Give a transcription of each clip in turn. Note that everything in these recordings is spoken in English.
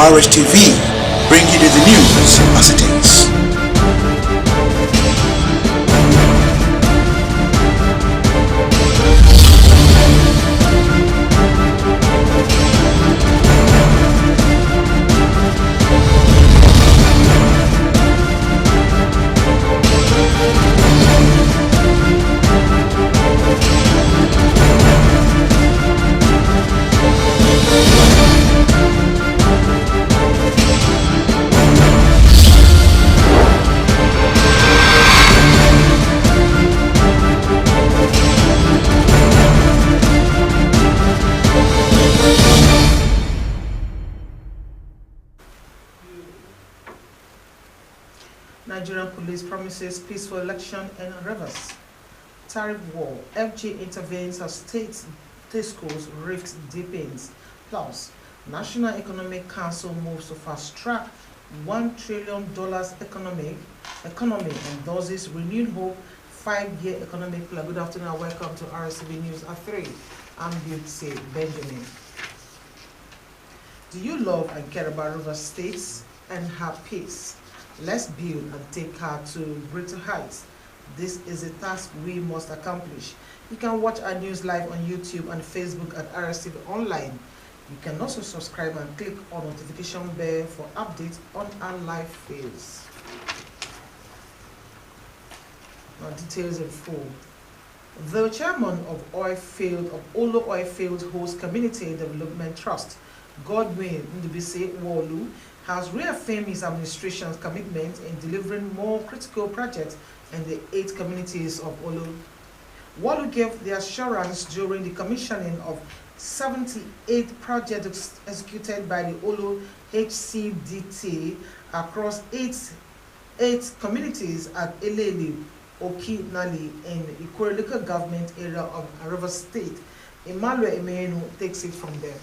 Rstv, bringing you the news as it is. Nigerian police promises peaceful election in Rivers. Tariff war. FG intervenes as state schools rift deepens. Plus, National Economic Council moves to fast-track $1 trillion economy endorses renewed hope 5-year economic plan. Good afternoon and welcome to Rstv News at 3. I'm Beauty Benjamin. Do you love and care about River States and have peace? Let's build and take her to greater heights. This is a task we must accomplish. You can watch our news live on YouTube and Facebook at Rstv Online. You can also subscribe and click on notification bell for updates on our live feeds. Now details in full. The chairman of Olo Oilfield Host Community Development Trust, Godwin Ndubisi Wolu, has reaffirmed his administration's commitment in delivering more critical projects in the 8 communities of Olo. Wolu gave the assurance during the commissioning of 78 projects executed by the Olo HCDT across 8 communities at Eleli, Okinali, in Ikore local government area of Rivers State. Emmanuel Emenu takes it from there.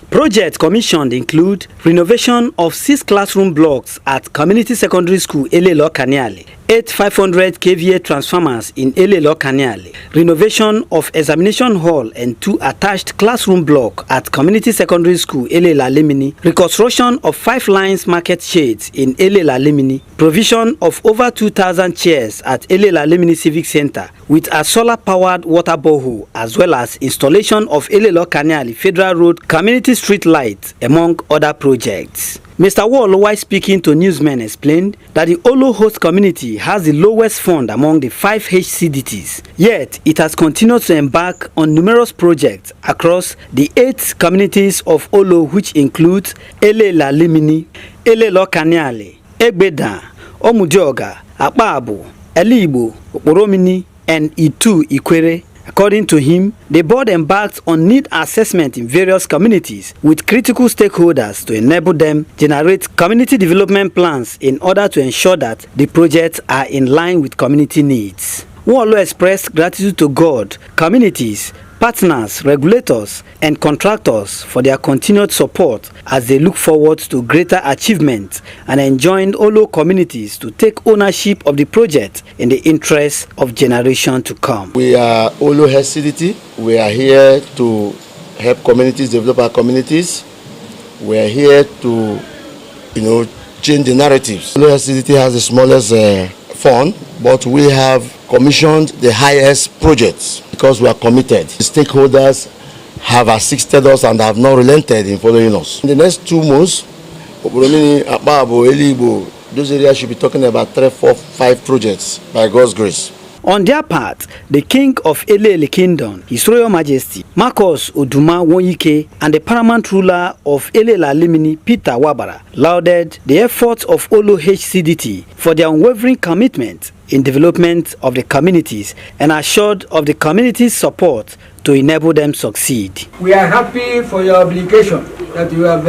Projects commissioned include renovation of 6 classroom blocks at Community Secondary School Elelo Kaniale, 8 500 kVA transformers in Elelo Kaniale, renovation of examination hall and 2 attached classroom block at Community Secondary School Elela Limini, reconstruction of 5 lines market shades in Elela Limini, provision of over 2,000 chairs at Elela Limini Civic Center with a solar-powered water borehole, as well as installation of Elelo Kaniale Federal Road Community Street Light, among other projects. Mr. Wall, while speaking to newsmen, explained that the Olo host community has the lowest fund among the 5 HCDTs, yet it has continued to embark on numerous projects across the 8 communities of Olo, which include Elela Limini, Elelo Kaniale, Egbeda, Omudioga, Akpabu, Elibo, Oporomini, and Itu Ikwere. According to him, the board embarked on need assessment in various communities with critical stakeholders to enable them generate community development plans in order to ensure that the projects are in line with community needs. Wolo expressed gratitude to God, communities, partners, regulators, and contractors for their continued support as they look forward to greater achievement, and enjoined Olo communities to take ownership of the project in the interest of generation to come. We are Olo HCDT. We are here to help communities develop our communities. We are here to, change the narratives. Olo HCDT has the smallest fund, but we have commissioned the highest projects because we are committed. The stakeholders have assisted us and have not relented in following us. In the next 2 months, Oporomini, Akpabu, Elibo, those areas should be talking about 3, 4, 5 projects by God's grace. On their part, the King of Elele Kingdom, His Royal Majesty Marcus Oduma Wonyike, and the paramount ruler of Elela Limini, Peter Wabara, lauded the efforts of Olo HCDT for their unwavering commitment in development of the communities and assured of the community's support to enable them succeed. We are happy for your obligation that you have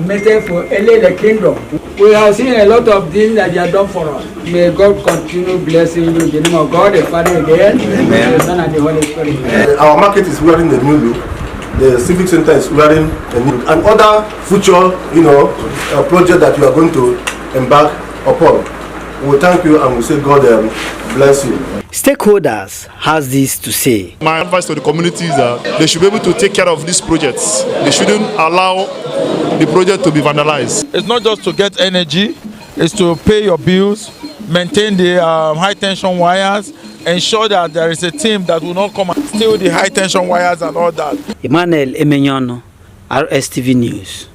made for Elele Kingdom. We have seen a lot of things that you have done for us. May God continue blessing you in the name of God, the Father again, the Son and the Holy Spirit. Our market is wearing the new look. The Civic Center is wearing a new look. And other future, project that you are going to embark upon. we thank you and we say God bless you. Stakeholders has this to say. My advice to the community is that they should be able to take care of these projects. They shouldn't allow the project to be vandalized. It's not just to get energy, it's to pay your bills, maintain the high tension wires, ensure that there is a team that will not come and steal the high tension wires and all that. Emmanuel Emenyono, Rstv News.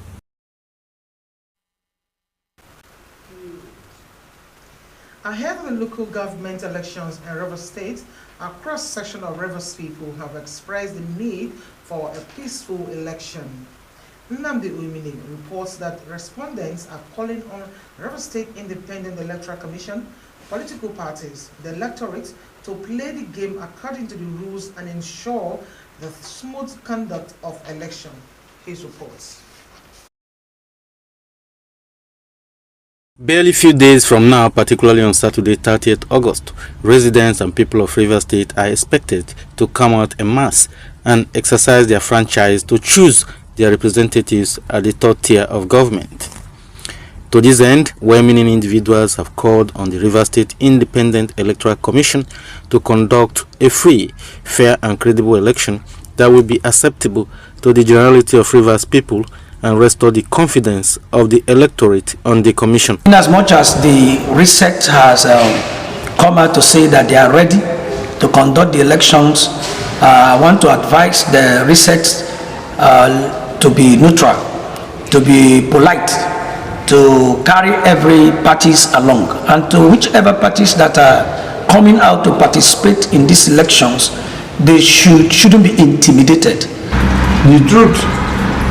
Ahead of the local government elections in Rivers State, a cross-section of Rivers people have expressed the need for a peaceful election. Nnamdi Uimini reports that respondents are calling on Rivers State Independent Electoral Commission, political parties, the electorate to play the game according to the rules and ensure the smooth conduct of election. His reports. Barely few days from now, particularly on Saturday 30th August, residents and people of Rivers State are expected to come out en masse and exercise their franchise to choose their representatives at the third tier of government. To this end, well-meaning individuals have called on the Rivers State Independent Electoral Commission to conduct a free, fair and credible election that will be acceptable to the generality of Rivers people and restore the confidence of the electorate on the commission. In as much as the reset has come out to say that they are ready to conduct the elections, I want to advise the reset to be neutral, to be polite, to carry every parties along, and to whichever parties that are coming out to participate in these elections, they shouldn't be intimidated. The truth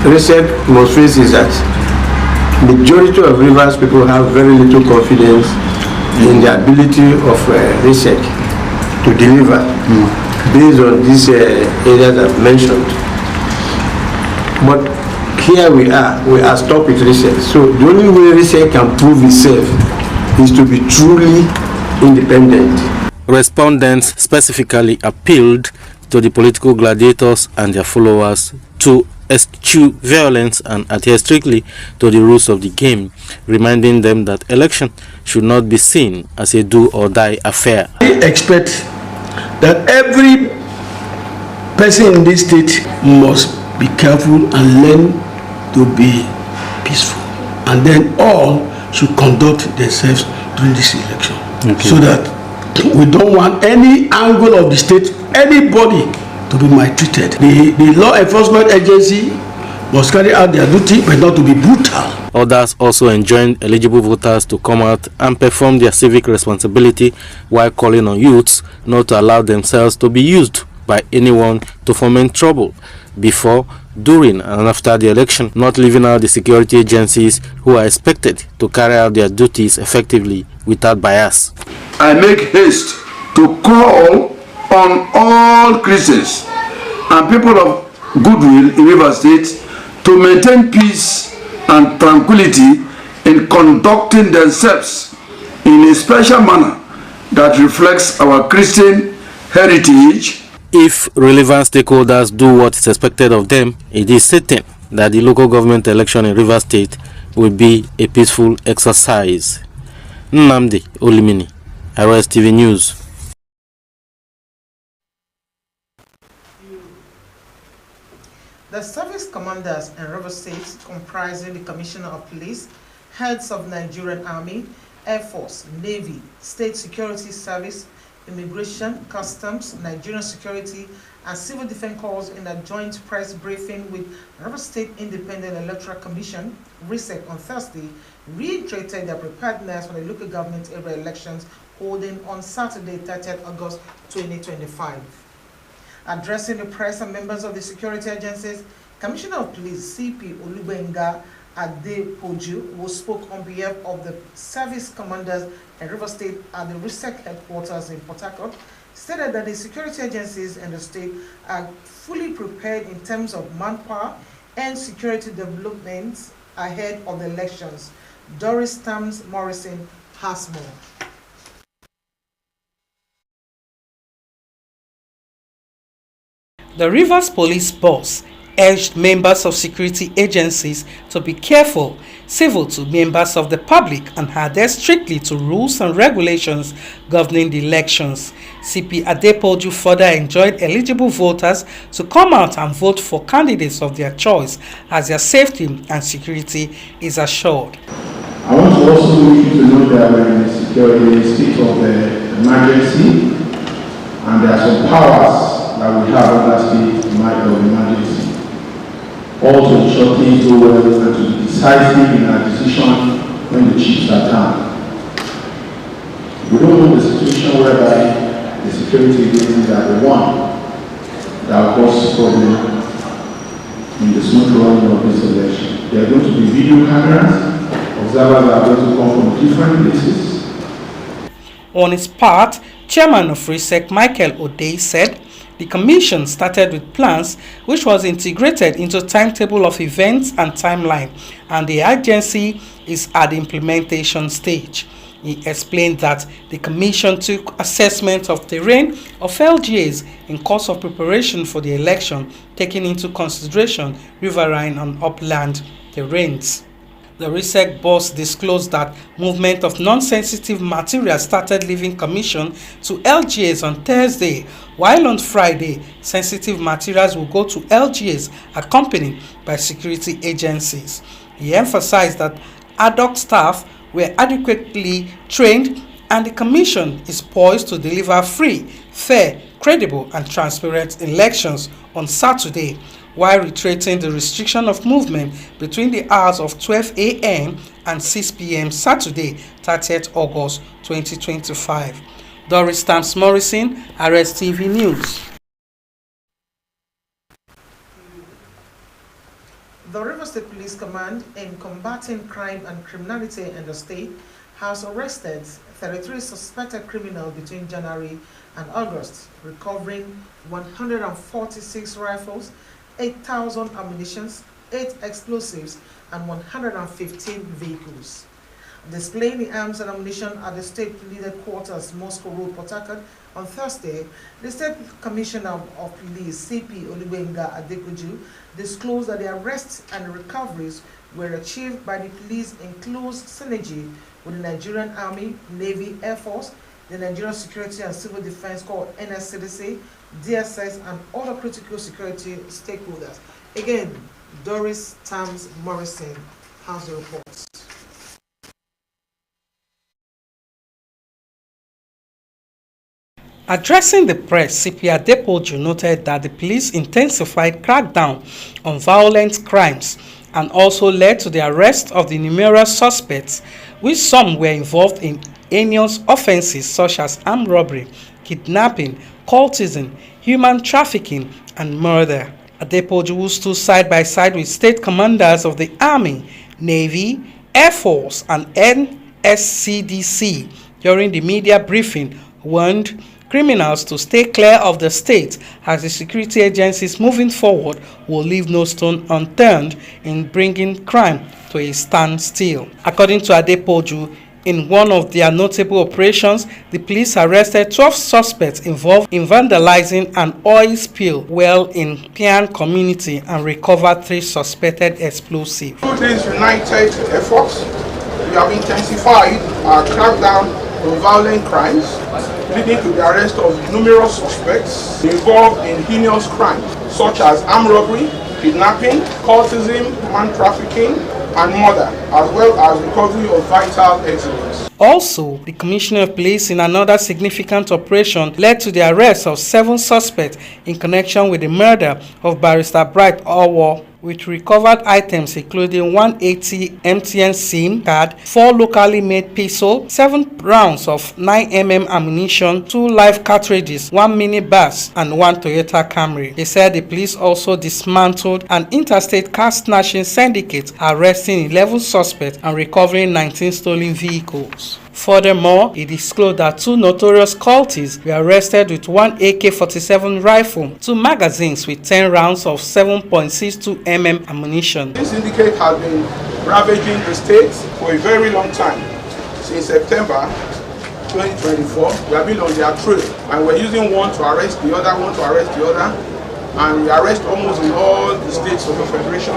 reset must face is that majority of Rivers people have very little confidence in the ability of reset to deliver based on these areas I've mentioned. But here we are stuck with reset. So the only way reset can prove itself is to be truly independent. Respondents specifically appealed to the political gladiators and their followers to eschew violence and adhere strictly to the rules of the game, reminding them that election should not be seen as a do-or-die affair. I expect that every person in this state must be careful and learn to be peaceful, and then all should conduct themselves during this election, so that we don't want any angle of the state, anybody to be maltreated. The law enforcement agency must carry out their duty, but not to be brutal. Others also enjoined eligible voters to come out and perform their civic responsibility while calling on youths not to allow themselves to be used by anyone to foment trouble before, during and after the election, not leaving out the security agencies who are expected to carry out their duties effectively without bias. I make haste to call on all Christians and people of goodwill in Rivers State to maintain peace and tranquility in conducting themselves in a special manner that reflects our Christian heritage. If relevant stakeholders do what is expected of them, it is certain that the local government election in Rivers State will be a peaceful exercise. Nnamdi Olimini, Rstv News. The service commanders in Rivers State, comprising the Commissioner of Police, heads of Nigerian Army, Air Force, Navy, State Security Service, Immigration, Customs, Nigerian Security, and Civil Defense Corps in a joint press briefing with Rivers State Independent Electoral Commission, RSEC, on Thursday, reiterated their preparedness for the local government area elections holding on Saturday, 30th August 2025. Addressing the press and members of the security agencies, Commissioner of Police CP Olubenga Adepoju, who spoke on behalf of the service commanders in Rivers State at the RSEC headquarters in Port Harcourt, stated that the security agencies in the state are fully prepared in terms of manpower and security developments ahead of the elections. Doris Tams Morrison has more. The Rivers Police boss urged members of security agencies to be careful civil to members of the public and adhere strictly to rules and regulations governing the elections. CP Adepoju further enjoined eligible voters to come out and vote for candidates of their choice as their safety and security is assured. I want to also make you to know that we're in a state of emergency, and there are some powers that we have under state of emergency. All to ensure things go well and to be decisive in our decision when the chiefs are down. We don't want the situation whereby the security agencies are the one that will cause problem in the smooth running of this election. There are going to be video cameras. Observers are going to come from different places. On his part, Chairman of RSEC Michael O'Day said the commission started with plans which was integrated into timetable of events and timeline, and the agency is at the implementation stage. He explained that the commission took assessment of terrain of LGAs in course of preparation for the election, taking into consideration riverine and upland terrains. The RSEC boss disclosed that movement of non-sensitive material started leaving commission to LGAs on Thursday, while on Friday, sensitive materials will go to LGAs accompanied by security agencies. He emphasized that ad hoc staff were adequately trained and the commission is poised to deliver free, fair, credible and transparent elections on Saturday, while reiterating the restriction of movement between the hours of 12 a.m. and 6 p.m. Saturday, 30th August 2025. Doris Stamps Morrison, Rstv News. The Rivers State Police Command, in combating crime and criminality in the state, has arrested 33 suspected criminals between January and August, recovering 146 rifles, 8,000 ammunition, 8 explosives, and 115 vehicles. Displaying the arms and ammunition at the State Police Headquarters, Moscow Road, Port Harcourt, on Thursday, the State Commissioner of Police, CP Olubenga Adepoju, disclosed that the arrests and recoveries were achieved by the police in close synergy with the Nigerian Army, Navy, Air Force, the Nigerian Security and Civil Defense Corps, NSCDC, DSS, and other critical security stakeholders. Again, Doris Stamps Morrison has the reports. Addressing the press, CP Adepoju noted that the police intensified crackdown on violent crimes and also led to the arrest of the numerous suspects, which some were involved in heinous offenses such as armed robbery, kidnapping, cultism, human trafficking, and murder. Adepoju, who stood side by side with state commanders of the Army, Navy, Air Force, and NSCDC during the media briefing, warned criminals to stay clear of the state as the security agencies moving forward will leave no stone unturned in bringing crime to a standstill. According to Adepoju, in one of their notable operations, the police arrested 12 suspects involved in vandalizing an oil spill well in Pian community and recovered 3 suspected explosives. Through these united efforts, we have intensified our crackdown on violent crimes, leading to the arrest of numerous suspects involved in heinous crimes such as armed robbery, kidnapping, cultism, human trafficking, and murder, as well as recovery of vital exhibits. Also, the Commissioner of Police, in another significant operation, led to the arrest of 7 suspects in connection with the murder of Barrister Bright Owo, with recovered items including 180 MTN SIM card, 4 locally made pistols, 7 rounds of 9mm ammunition, 2 live cartridges, 1 minibus, and 1 Toyota Camry. They said the police also dismantled an interstate car snatching syndicate, arresting 11 suspects and recovering 19 stolen vehicles. Furthermore, he disclosed that 2 notorious cultists were arrested with 1 AK-47 rifle, 2 magazines with 10 rounds of 7.62mm ammunition. This syndicate has been ravaging the state for a very long time. Since September 2024, we have been on their trail, and we're using one to arrest the other, and we arrest almost in all the states of the Federation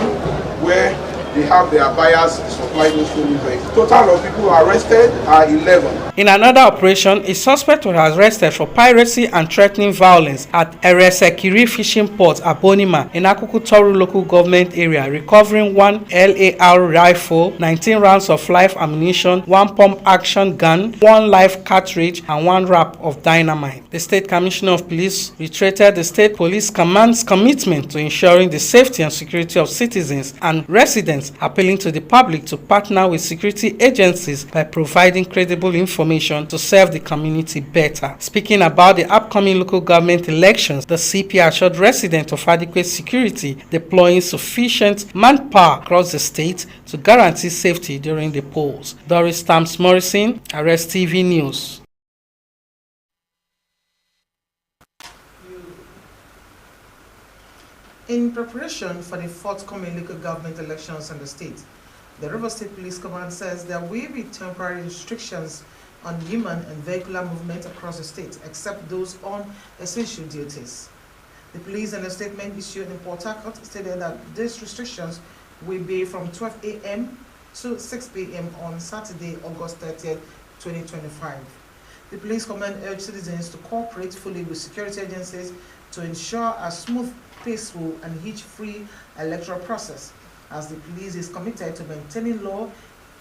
where they have their buyers supply those stolen vehicles. Total of people arrested are 11. In another operation, a suspect was arrested for piracy and threatening violence at Rstv fishing port, Abonima, in Akukutoru local government area, recovering one LAR rifle, 19 rounds of live ammunition, one pump action gun, one live cartridge, and one wrap of dynamite. The State Commissioner of Police reiterated the State Police Command's commitment to ensuring the safety and security of citizens and residents, appealing to the public to partner with security agencies by providing credible information to serve the community better. Speaking about the upcoming local government elections, the CP assured residents of adequate security, deploying sufficient manpower across the state to guarantee safety during the polls. Doris Stamps Morrison, Rstv News. In preparation for the forthcoming local government elections in the state, the River State Police Command says there will be temporary restrictions on human and vehicular movement across the state, except those on essential duties. The police, in a statement issued in Port Harcourt, stated that these restrictions will be from 12 a.m. to 6 p.m. on Saturday, August 30th, 2025. The police command urged citizens to cooperate fully with security agencies to ensure a smooth, peaceful, and hitch-free electoral process, as the police is committed to maintaining law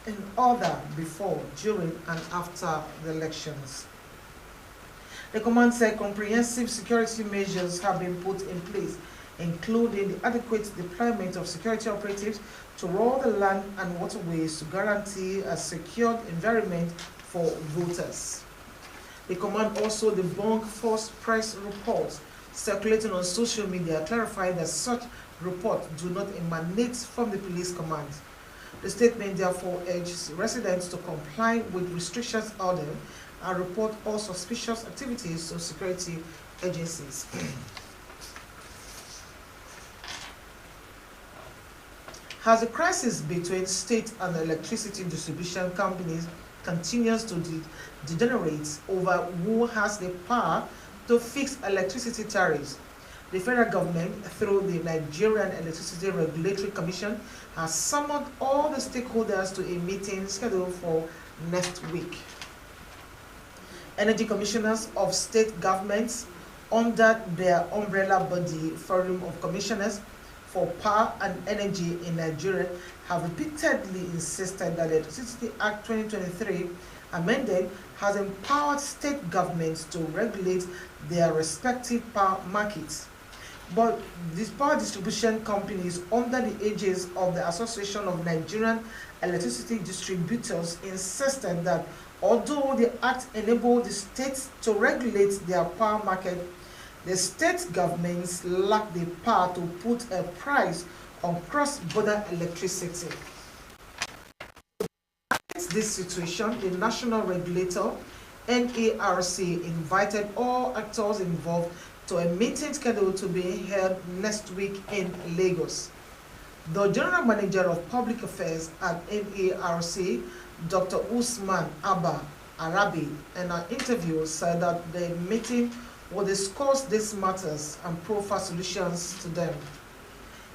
and order before, during, and after the elections. The command said comprehensive security measures have been put in place, including the adequate deployment of security operatives to all the land and waterways to guarantee a secured environment for voters. The command also debunked false press reports circulating on social media, clarifying that such reports do not emanate from the police command. The statement therefore urges residents to comply with restrictions ordered and report all suspicious activities to security agencies. As the crisis between state and electricity distribution companies continues to degenerate over who has the power to fix electricity tariffs, the federal government, through the Nigerian Electricity Regulatory Commission, has summoned all the stakeholders to a meeting scheduled for next week. Energy commissioners of state governments under their umbrella body, Forum of Commissioners for Power and Energy in Nigeria, have repeatedly insisted that the Electricity Act 2023 amended has empowered state governments to regulate their respective power markets. But these power distribution companies, under the aegis of the Association of Nigerian Electricity Distributors, insisted that although the Act enabled the states to regulate their power market, the state governments lack the power to put a price on cross-border electricity. In this situation, the national regulator, NERC, invited all actors involved to a meeting scheduled to be held next week in Lagos. The General Manager of Public Affairs at NERC, Dr. Usman Abba Arabi, in an interview said that the meeting will discuss these matters and provide solutions to them.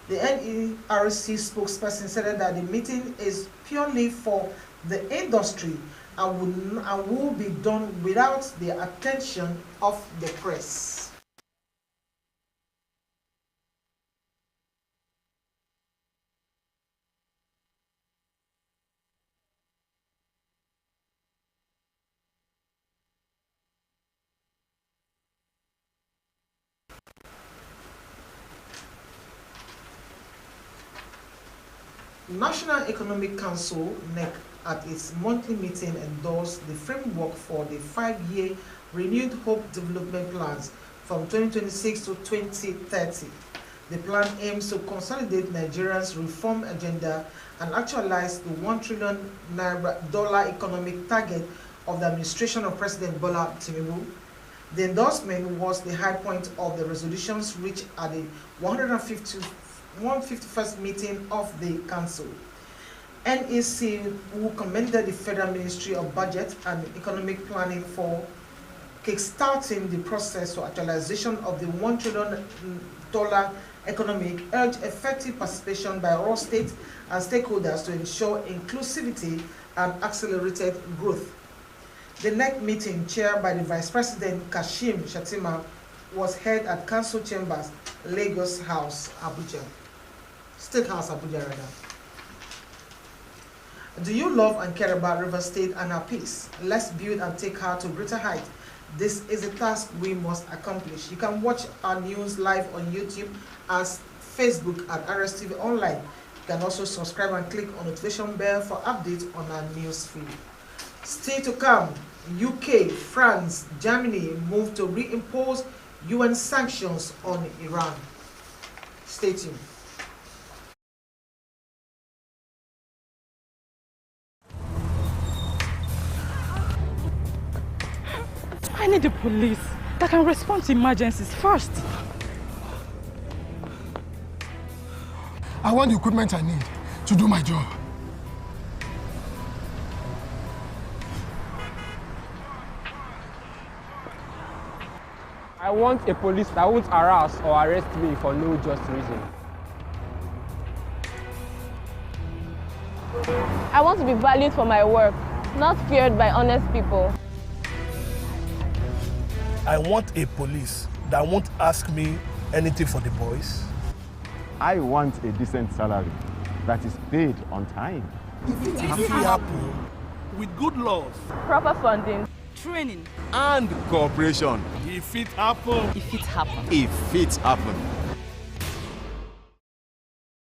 The NERC spokesperson said that the meeting is purely for the industry and will be done without the attention of the press. National Economic Council, NEC, at its monthly meeting endorsed the framework for the 5-year Renewed Hope Development Plans from 2026 to 2030. The plan aims to consolidate Nigeria's reform agenda and actualize the $1 trillion economic target of the administration of President Bola Tinubu. The endorsement was the high point of the resolutions reached at the 151st meeting of the Council. NEC, who commended the Federal Ministry of Budget and Economic Planning for kickstarting the process for actualization of the $1 trillion economic urged effective participation by all state and stakeholders to ensure inclusivity and accelerated growth. The NEC meeting, chaired by the Vice President Kashim Shettima, was held at Council Chambers, Lagos House, Abuja. State House, Abuja, rather. Do you love and care about River State and her peace? Let's build and take her to greater height. This is a task we must accomplish. You can watch our news live on YouTube and Facebook at Rstv Online. You can also subscribe and click on the notification bell for updates on our news feed. Still to come, UK, France, Germany move to reimpose UN sanctions on Iran. Stay tuned. I need the police that can respond to emergencies fast. I want the equipment I need to do my job. I want a police that won't harass or arrest me for no just reason. I want to be valued for my work, not feared by honest people. I want a police that won't ask me anything for the boys. I want a decent salary that is paid on time. If it happens with good laws, proper funding, training, and cooperation. If it happens. If it happens. If it happens.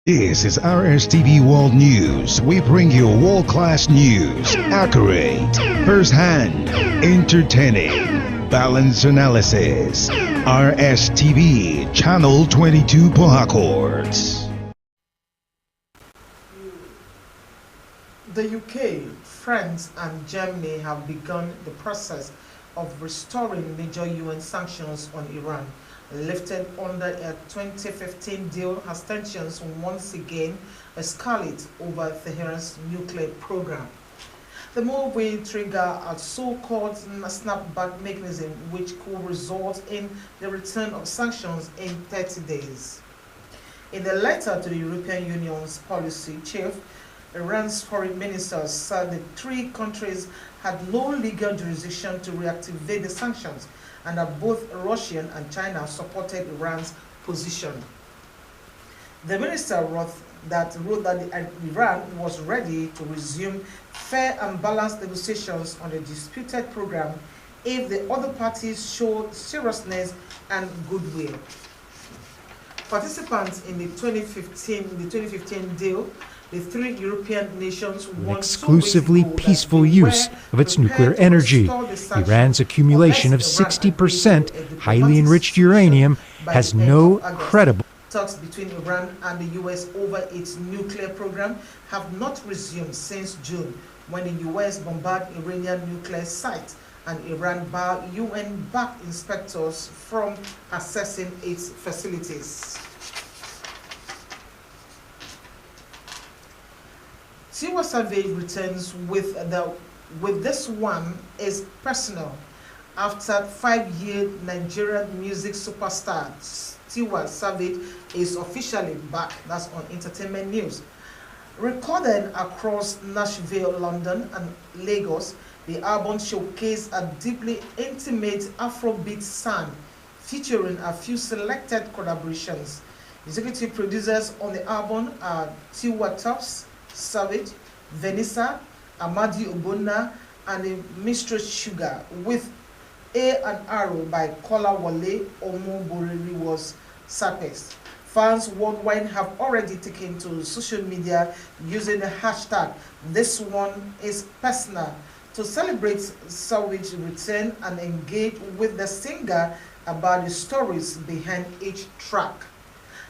This is Rstv World News. We bring you world-class news, accurate, first-hand, entertaining, balanced analysis. Rstv, Channel 22 Port Harcourt. The UK, France, and Germany have begun the process of restoring major UN sanctions on Iran, lifted under a 2015 deal as tensions once again escalate over Tehran's nuclear program. The move will trigger a so-called snapback mechanism which could result in the return of sanctions in 30 days. In a letter to the European Union's policy chief, Iran's foreign minister said the three countries had no legal jurisdiction to reactivate the sanctions and that both Russia and China supported Iran's position. The minister wrote that Iran was ready to resume fair and balanced negotiations on the disputed program if the other parties showed seriousness and goodwill. Participants in the 2015 deal, the three European nations an exclusively peaceful use of its nuclear energy. Iran's accumulation of 60% highly enriched uranium has no credible. Talks between Iran and the US over its nuclear program have not resumed since June, when the US bombarded Iranian nuclear sites and Iran barred UN-backed inspectors from accessing its facilities. Tiwa Savage returns with this one is personal. After 5-year Nigerian music superstar Tiwa Savage is officially back. That's on Entertainment News. Recorded across Nashville, London, and Lagos, the album showcased a deeply intimate Afrobeat sound, featuring a few selected collaborations. Executive producers on the album are Tiwa Savage, Vanessa, Amadi Obona, and the Mistress Sugar, with A&R by Kola Wale Omoboriri was surfaced. Fans worldwide have already taken to social media using the hashtag "This One Is Personal" to celebrate Savage's return and engage with the singer about the stories behind each track.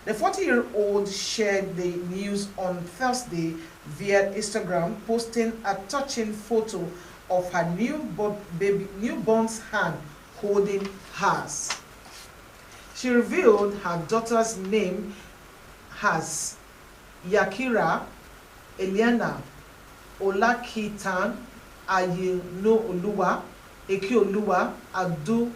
The 40-year-old shared the news on Thursday via Instagram, posting a touching photo of her newborn's hand holding hers. She revealed her daughter's name as Yakira Eliana Olakitan Ayinooluwa Ekioluwa Adu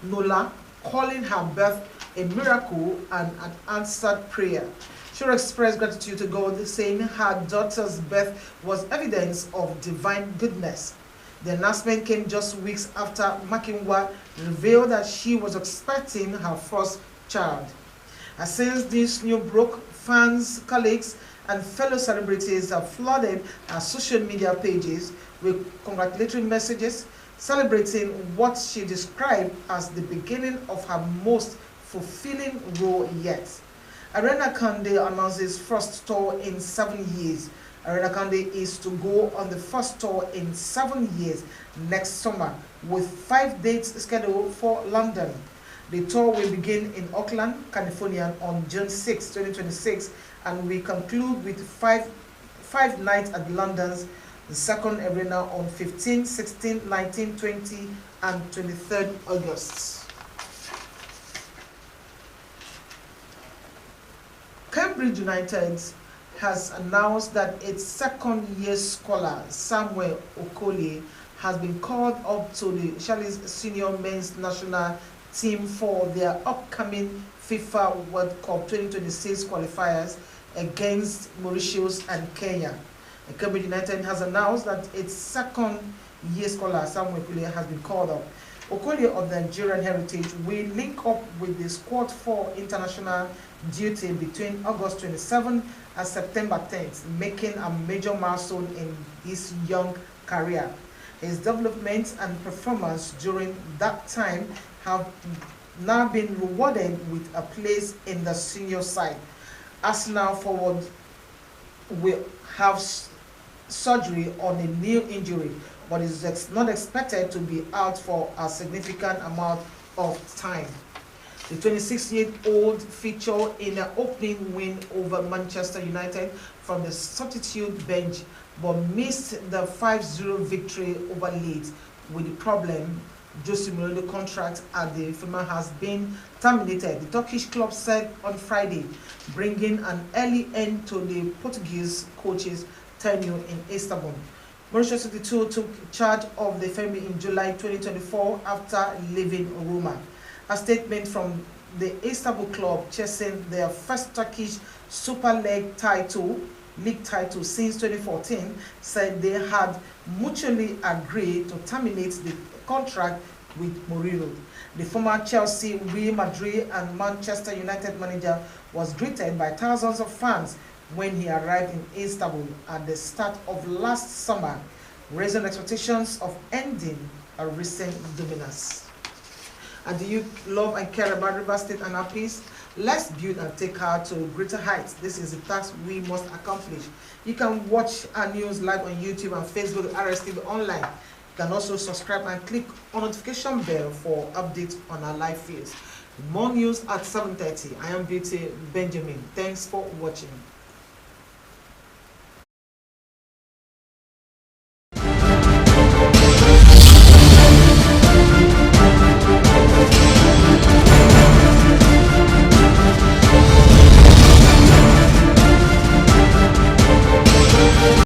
Nola, calling her birth a miracle and an answered prayer. She expressed gratitude to God, saying her daughter's birth was evidence of divine goodness. The announcement came just weeks after Makinwa revealed that she was expecting her first child. And since this news broke, fans, colleagues, and fellow celebrities have flooded her social media pages with congratulatory messages celebrating what she described as the beginning of her most fulfilling role yet. Arena Kande announces first tour in 7 years. Arena Kande is to go on the first tour in 7 years next summer with 5 dates scheduled for London. The tour will begin in Oakland, California on June 6, 2026 and we conclude with five nights at London's the second arena on 15, 16, 19, 20 and 23rd August. Cambridge United has announced that its second-year scholar, Samuel Okolie, has been called up to the Charlie's senior men's national team for their upcoming FIFA World Cup 2026 qualifiers against Mauritius and Kenya. Cambridge United has announced that its second-year scholar, Samuel Okolie, has been called up. Okolie of the Nigerian heritage will link up with the squad for international duty between August 27 and September 10th, making a major milestone in his young career. His development and performance during that time have now been rewarded with a place in the senior side. Arsenal forward will have surgery on a knee injury, but is not expected to be out for a significant amount of time. The 26-year-old featured in an opening win over Manchester United from the substitute bench, but missed the 5-0 victory over Leeds with the problem Jose Mourinho's contract at the firm has been terminated, the Turkish club said on Friday, bringing an early end to the Portuguese coach's tenure in Istanbul. Mauricio 62 took charge of the firm in July 2024 after leaving Roma. A statement from the Istanbul club chasing their first Turkish Super League title since 2014 said they had mutually agreed to terminate the contract with Mourinho. The former Chelsea, Real Madrid and Manchester United manager was greeted by thousands of fans when he arrived in Istanbul at the start of last summer, raising expectations of ending a recent dominance. And do you love and care about Rivers State and our peace? Let's build and take her to greater heights. This is the task we must accomplish. You can watch our news live on YouTube and Facebook at Rstv Online. You can also subscribe and click on notification bell for updates on our live feeds. More news at 7:30. I am Beauty Benjamin. Thanks for watching.